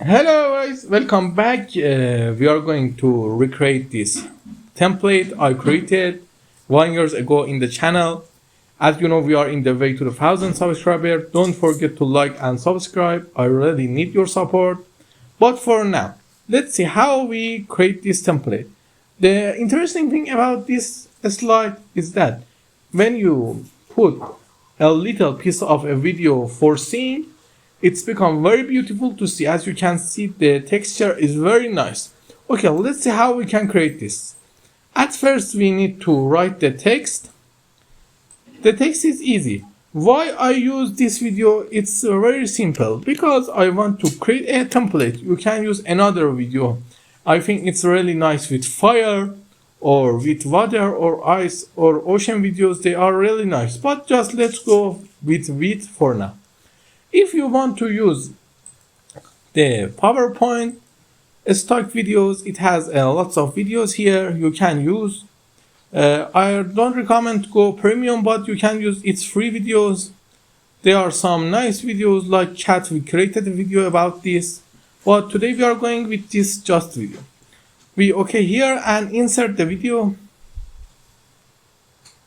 Hello guys, welcome back. We are going to recreate this template I created 1 year ago in the channel. As you know, we are in the way to the 1,000 subscriber. Don't forget to like and subscribe. I really need your support. But for now, let's see how we create this template. The interesting thing about this slide is that when you put a little piece of a video for seeing, it's become very beautiful to see. As you can see, the texture is very nice. Okay, let's see how we can create this. At first, we need to write the text. The text is easy. Why I use this video? It's very simple. Because I want to create a template. You can use another video. I think it's really nice with fire or with water or ice or ocean videos. They are really nice. But just let's go with wheat for now. If you want to use the PowerPoint stock videos, it has lots of videos here you can use. I don't recommend to go premium, but you can use its free videos. There are some nice videos like chat. We created a video about this, but today we are going with this just video. We okay here and insert the video.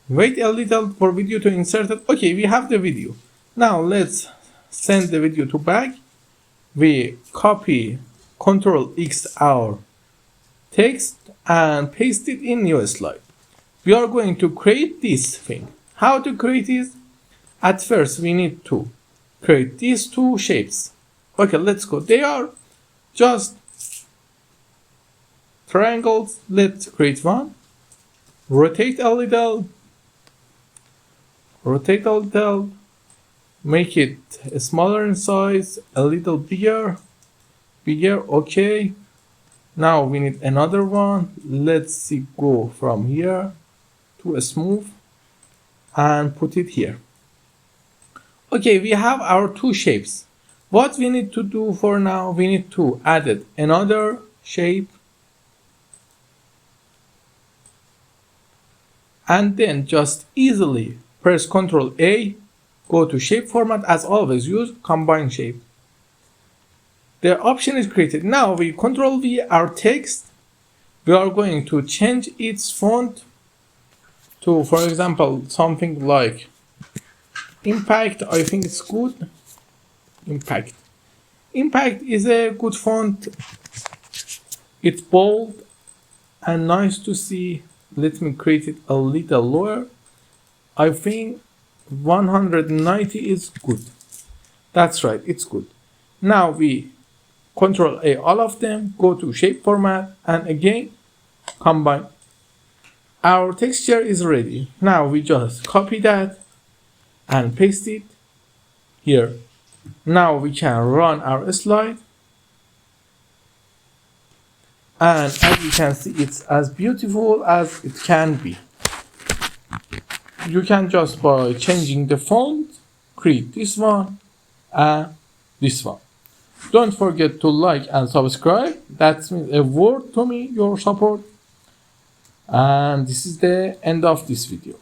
Wait a little for video to insert it. Okay, we have the video. Now let's send the video to back. We copy Ctrl X our text and paste it in new slide. We are going to create this thing. How to create it? At first we need to create these two shapes. Okay, let's go. They are just triangles. Let's create one. Rotate a little. Make it smaller in size, a little bigger, okay. Now we need another one. Let's see, go from here to a smooth and put it here. Okay, we have our two shapes. What we need to do for now, we need to add another shape and then just easily press Ctrl A. Go to shape format. As always, use combine shape. The option is created. Now we Ctrl V our text. We are going to change its font to, for example, something like Impact. I think it's good. Impact is a good font. It's bold and nice to see. Let me create it a little lower. I think 190 is good. That's right, it's good. Now we Ctrl A all of them, go to shape format and again combine. Our texture is ready. Now we just copy that and paste it here. Now we can run our slide. And as you can see, it's as beautiful as it can be. You can just by changing the font create this one and this one. Don't forget to like and subscribe. That means a word to me, your support. And this is the end of this video.